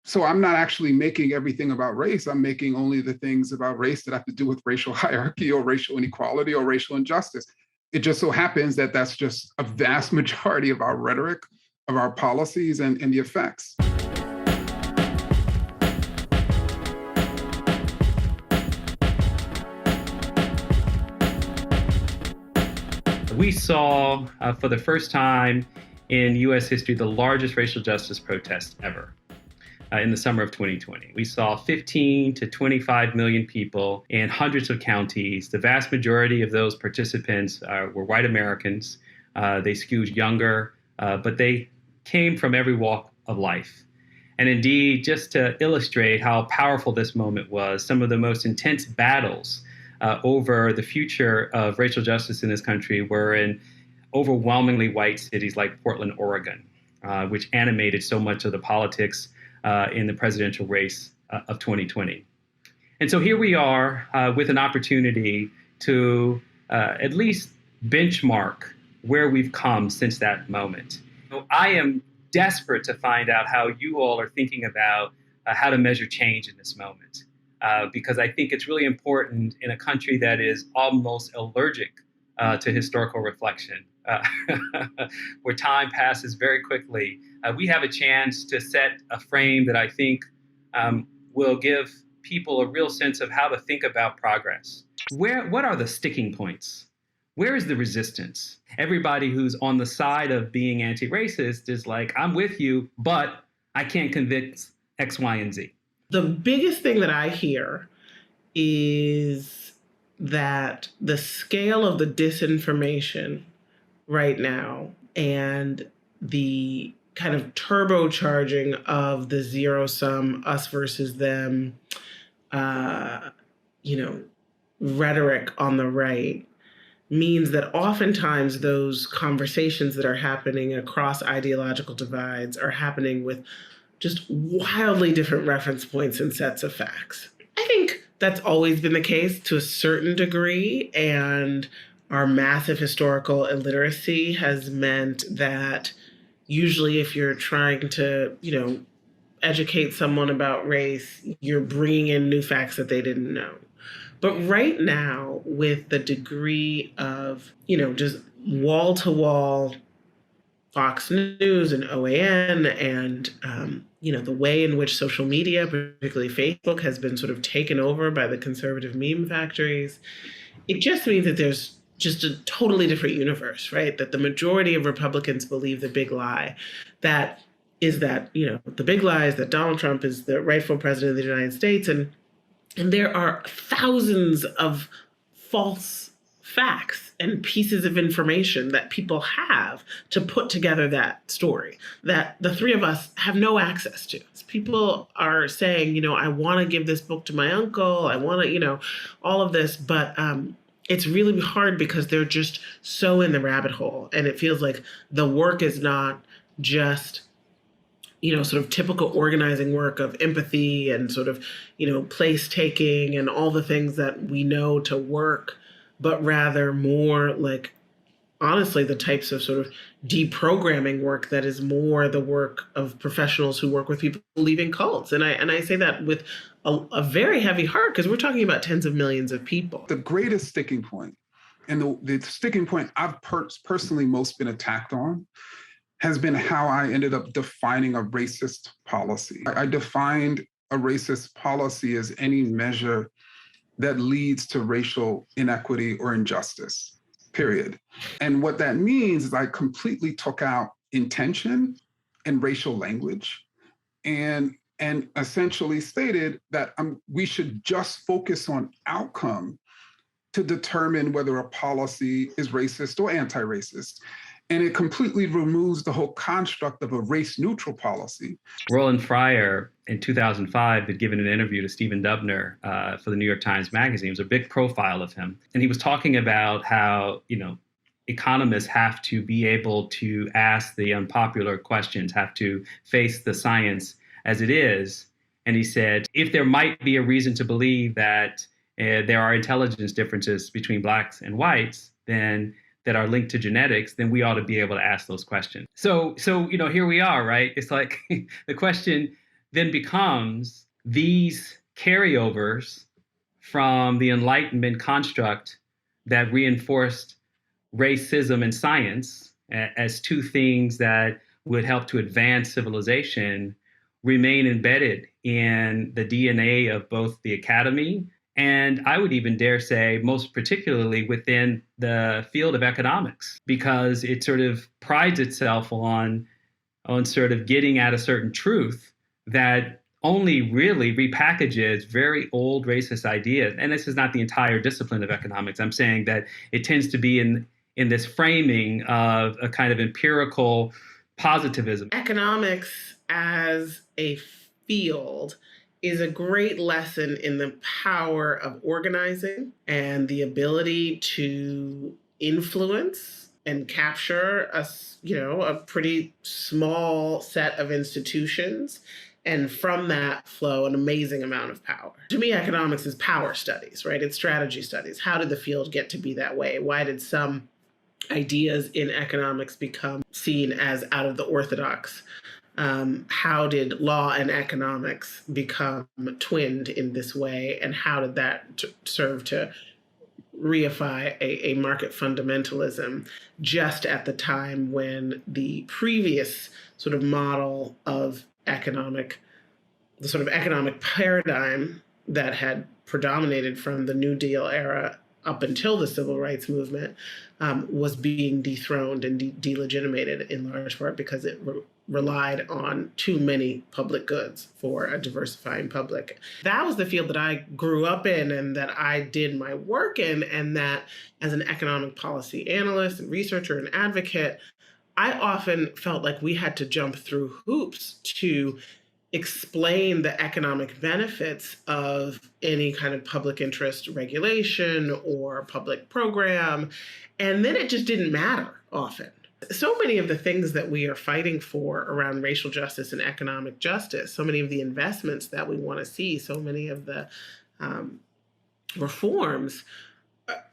So I'm not actually making everything about race. I'm making only the things about race that have to do with racial hierarchy or racial inequality or racial injustice. It just so happens that that's just a vast majority of our rhetoric, of our policies, and the effects. We saw, for the first time in U.S. history, the largest racial justice protest ever in the summer of 2020. We saw 15 to 25 million people in hundreds of counties. The vast majority of those participants were white Americans. They skewed younger, but they came from every walk of life. And indeed, just to illustrate how powerful this moment was, some of the most intense battles over the future of racial justice in this country were in overwhelmingly white cities like Portland, Oregon, which animated so much of the politics in the presidential race of 2020. And so here we are with an opportunity to at least benchmark where we've come since that moment. So I am desperate to find out how you all are thinking about how to measure change in this moment. Because I think it's really important in a country that is almost allergic to historical reflection, where time passes very quickly. We have a chance to set a frame that I think will give people a real sense of how to think about progress. What are the sticking points? Where is the resistance? Everybody who's on the side of being anti-racist is like, I'm with you, but I can't convince X, Y, and Z. The biggest thing that I hear is that the scale of the disinformation right now and the kind of turbocharging of the zero-sum us versus them, rhetoric on the right means that oftentimes those conversations that are happening across ideological divides are happening with just wildly different reference points and sets of facts. I think that's always been the case to a certain degree, and our massive historical illiteracy has meant that usually if you're trying to, educate someone about race, you're bringing in new facts that they didn't know. But right now, with the degree of, just wall-to-wall Fox News and OAN and, the way in which social media, particularly Facebook, has been sort of taken over by the conservative meme factories, it just means that there's just a totally different universe, right? That the majority of Republicans believe the big lie, the big lie is that Donald Trump is the rightful president of the United States. And there are thousands of false facts and pieces of information that people have to put together that story that the three of us have no access to. People are saying, I want to give this book to my uncle. I want to, all of this, but it's really hard because they're just so in the rabbit hole. And it feels like the work is not just sort of typical organizing work of empathy and sort of, place taking and all the things that we know to work, but rather more like, honestly, the types of sort of deprogramming work that is more the work of professionals who work with people leaving cults. And I say that with a very heavy heart because we're talking about tens of millions of people. The greatest sticking point, and the sticking point I've personally most been attacked on, has been how I ended up defining a racist policy. I defined a racist policy as any measure that leads to racial inequity or injustice, period. And what that means is I completely took out intention and racial language and essentially stated that we should just focus on outcome to determine whether a policy is racist or anti-racist. And it completely removes the whole construct of a race-neutral policy. Roland Fryer in 2005 had given an interview to Stephen Dubner for the New York Times Magazine. It was a big profile of him. And he was talking about how, economists have to be able to ask the unpopular questions, have to face the science as it is. And he said, if there might be a reason to believe that there are intelligence differences between blacks and whites, then that are linked to genetics, then we ought to be able to ask those questions. So here we are, right? It's like the question, then becomes these carryovers from the Enlightenment construct that reinforced racism and science as two things that would help to advance civilization remain embedded in the DNA of both the academy and I would even dare say most particularly within the field of economics, because it sort of prides itself on sort of getting at a certain truth that only really repackages very old racist ideas. And this is not the entire discipline of economics. I'm saying that it tends to be in this framing of a kind of empirical positivism. Economics as a field is a great lesson in the power of organizing and the ability to influence and capture a pretty small set of institutions, and from that flow an amazing amount of power. To me, economics is power studies, right? It's strategy studies. How did the field get to be that way? Why did some ideas in economics become seen as out of the orthodox? How did law and economics become twinned in this way? And how did that serve to reify a market fundamentalism just at the time when the previous sort of model of the sort of economic paradigm that had predominated from the New Deal era up until the civil rights movement was being dethroned and delegitimated in large part because it relied on too many public goods for a diversifying public. That was the field that I grew up in and that I did my work in, and that as an economic policy analyst and researcher and advocate, I often felt like we had to jump through hoops to explain the economic benefits of any kind of public interest regulation or public program. And then it just didn't matter often. So many of the things that we are fighting for around racial justice and economic justice, so many of the investments that we want to see, so many of the reforms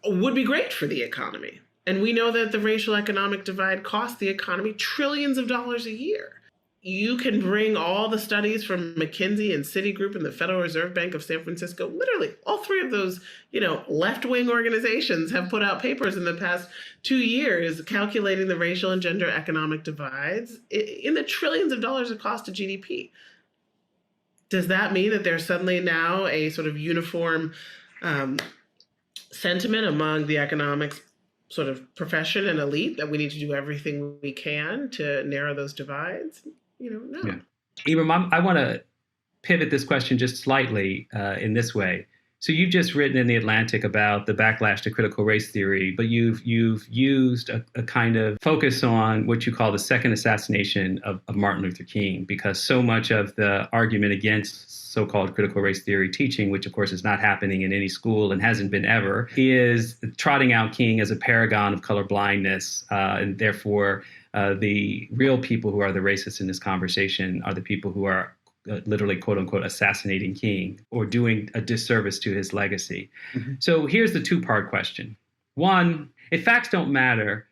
would be great for the economy. And we know that the racial economic divide costs the economy trillions of dollars a year. You can bring all the studies from McKinsey and Citigroup and the Federal Reserve Bank of San Francisco. Literally, all three of those, left-wing organizations have put out papers in the past 2 years calculating the racial and gender economic divides in the trillions of dollars of cost to GDP. Does that mean that there's suddenly now a sort of uniform sentiment among the economics sort of profession and elite that we need to do everything we can to narrow those divides? No. Yeah. Ibram, I want to pivot this question just slightly in this way. So you've just written in The Atlantic about the backlash to critical race theory, but you've used a kind of focus on what you call the second assassination of Martin Luther King, because so much of the argument against so-called critical race theory teaching, which of course is not happening in any school and hasn't been ever, is trotting out King as a paragon of colorblindness, and therefore the real people who are the racists in this conversation are the people who are literally, quote unquote, assassinating King or doing a disservice to his legacy. Mm-hmm. So here's the two-part question. One, if facts don't matter,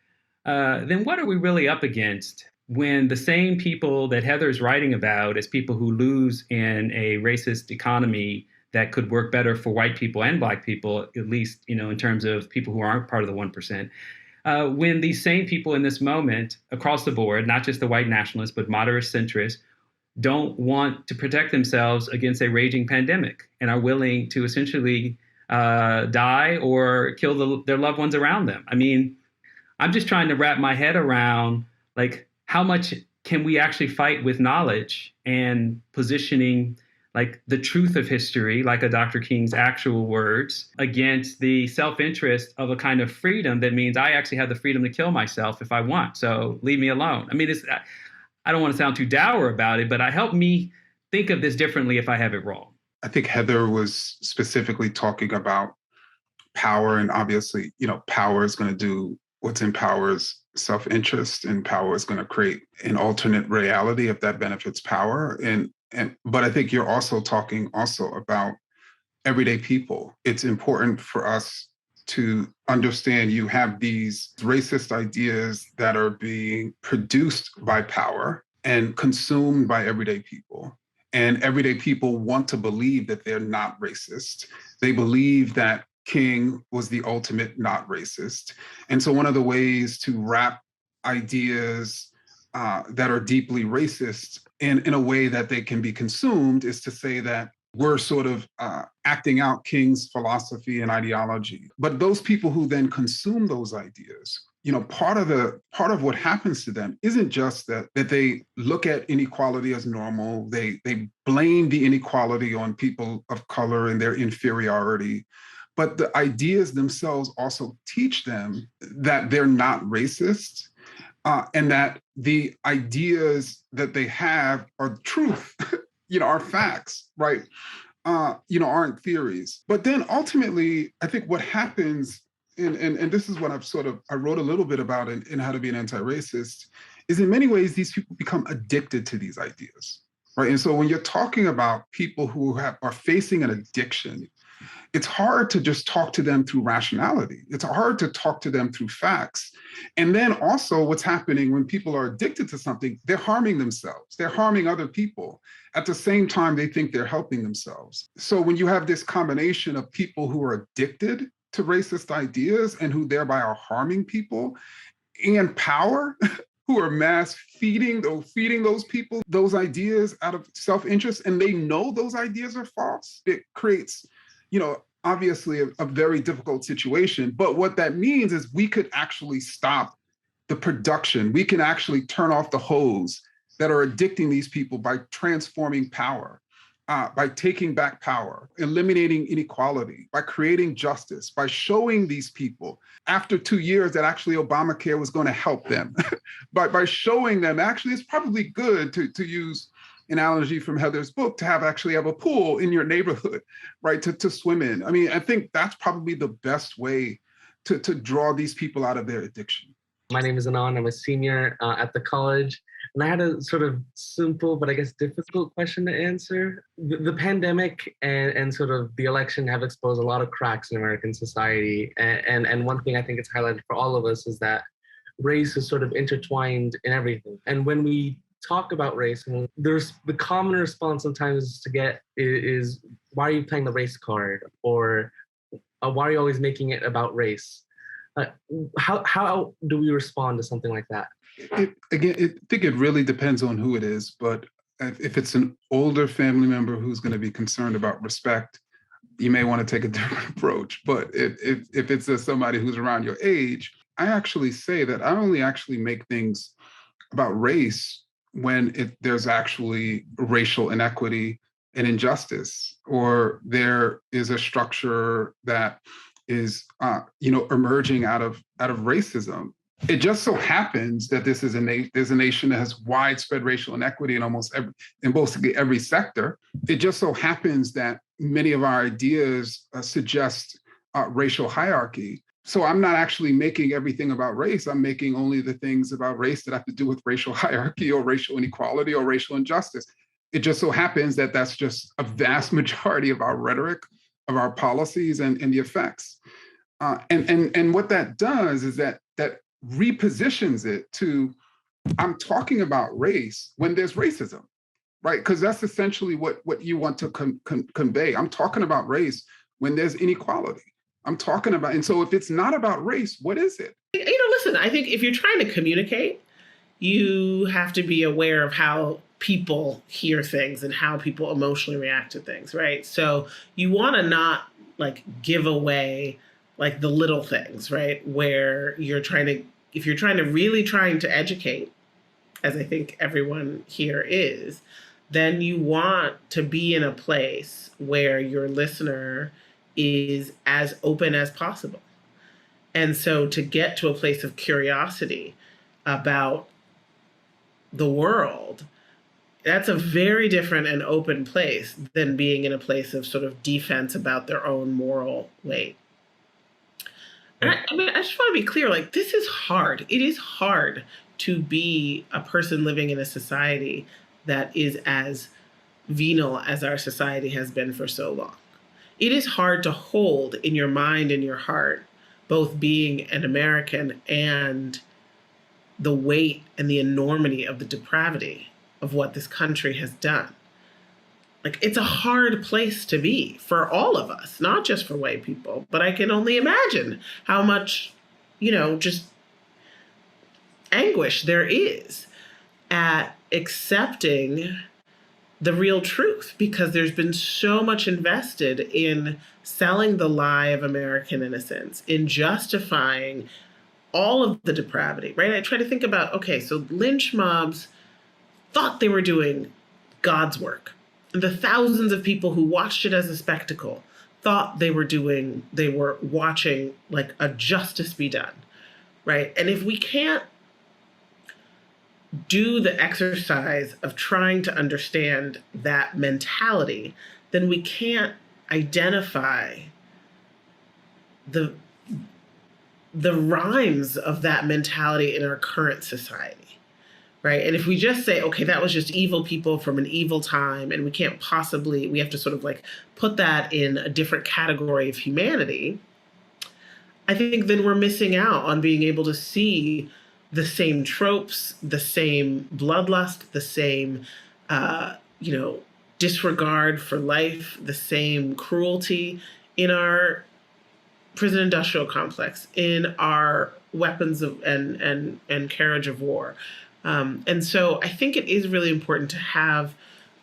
then what are we really up against when the same people that Heather's writing about as people who lose in a racist economy that could work better for white people and Black people, at least, in terms of people who aren't part of the 1%, when these same people in this moment across the board, not just the white nationalists, but moderate centrists, don't want to protect themselves against a raging pandemic and are willing to essentially die or kill their loved ones around them. I mean, I'm just trying to wrap my head around, like, how much can we actually fight with knowledge and positioning, like, the truth of history, like a Dr. King's actual words, against the self-interest of a kind of freedom that means I actually have the freedom to kill myself if I want. So leave me alone. I mean, I don't want to sound too dour about it, but help me think of this differently if I have it wrong. I think Heather was specifically talking about power, and obviously, power is going to do what's in power's self-interest, and power is going to create an alternate reality if that benefits power. But I think you're also talking about everyday people. It's important for us to understand you have these racist ideas that are being produced by power and consumed by everyday people. And everyday people want to believe that they're not racist. They believe that King was the ultimate not racist. And so one of the ways to wrap ideas that are deeply racist in a way that they can be consumed is to say that we're sort of acting out King's philosophy and ideology. But those people who then consume those ideas, part of what happens to them isn't just that they look at inequality as normal. They blame the inequality on people of color and their inferiority. But the ideas themselves also teach them that they're not racist, and that the ideas that they have are truth, are facts, right? Aren't theories. But then ultimately, I think what happens, and this is what I wrote a little bit about in How to Be an Anti-Racist, is in many ways, these people become addicted to these ideas, right? And so when you're talking about people who are facing an addiction, it's hard to just talk to them through rationality. It's hard to talk to them through facts. And then also what's happening when people are addicted to something, they're harming themselves. They're harming other people. At the same time, they think they're helping themselves. So when you have this combination of people who are addicted to racist ideas and who thereby are harming people, and power, who are mass feeding those people those ideas out of self-interest, and they know those ideas are false, it creates obviously a very difficult situation. But what that means is we could actually stop the production. We can actually turn off the hose that are addicting these people by transforming power, by taking back power, eliminating inequality, by creating justice, by showing these people after 2 years that actually Obamacare was going to help them, by showing them actually it's probably good to use analogy from Heather's book, to have a pool in your neighborhood, right, to swim in. I mean, I think that's probably the best way to draw these people out of their addiction. My name is Anand. I'm a senior at the college. And I had a sort of simple, but I guess difficult question to answer. The pandemic and sort of the election have exposed a lot of cracks in American society. And one thing I think it's highlighted for all of us is that race is sort of intertwined in everything. And when we talk about race, and there's the common response sometimes to get is why are you playing the race card, or why are you always making it about race? How do we respond to something like that? I think it really depends on who it is, but if it's an older family member who's going to be concerned about respect, you may want to take a different approach. But if it's somebody who's around your age, I actually say that I only actually make things about race when there's actually racial inequity and injustice, or there is a structure that is, emerging out of racism. It just so happens that there's a nation that has widespread racial inequity in basically every sector. It just so happens that many of our ideas suggest racial hierarchy. So I'm not actually making everything about race. I'm making only the things about race that have to do with racial hierarchy or racial inequality or racial injustice. It just so happens that that's just a vast majority of our rhetoric, of our policies, and the effects. And what that does is that repositions it to, I'm talking about race when there's racism, right? Because that's essentially what you want to convey. I'm talking about race when there's inequality. I'm talking about, and so if it's not about race, what is it? Listen, I think if you're trying to communicate, you have to be aware of how people hear things and how people emotionally react to things, right? So you want to not give away the little things, right? Where if you're really trying to educate, as I think everyone here is, then you want to be in a place where your listener is as open as possible. And so to get to a place of curiosity about the world, that's a very different and open place than being in a place of sort of defense about their own moral weight. And I just want to be clear, this is hard. It is hard to be a person living in a society that is as venal as our society has been for so long. It is hard to hold in your mind and your heart, both being an American and the weight and the enormity of the depravity of what this country has done. like, it's a hard place to be for all of us, not just for white people, but I can only imagine how much, just anguish there is at accepting the real truth, because there's been so much invested in selling the lie of American innocence, in justifying all of the depravity, right? I try to think about, okay, so lynch mobs thought they were doing God's work. And the thousands of people who watched it as a spectacle thought they were watching like a justice be done, right? And if we can't do the exercise of trying to understand that mentality, then we can't identify the rhymes of that mentality in our current society, right? And if we just say, okay, that was just evil people from an evil time, and we have to sort of like put that in a different category of humanity, I think then we're missing out on being able to see the same tropes, the same bloodlust, the same, disregard for life, the same cruelty in our prison industrial complex, in our weapons and carriage of war. And so I think it is really important to have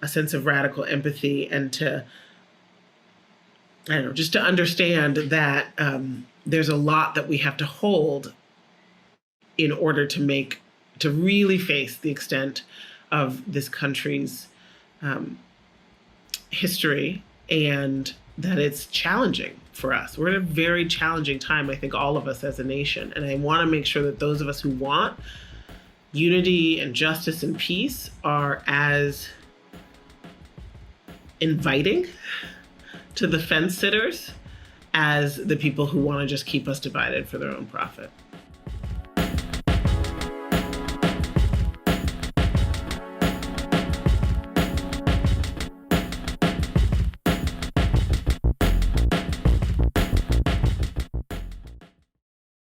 a sense of radical empathy and to, just to understand that there's a lot that we have to hold in order to really face the extent of this country's history, and that it's challenging for us. We're in a very challenging time, I think, all of us as a nation. And I want to make sure that those of us who want unity and justice and peace are as inviting to the fence sitters as the people who want to just keep us divided for their own profit.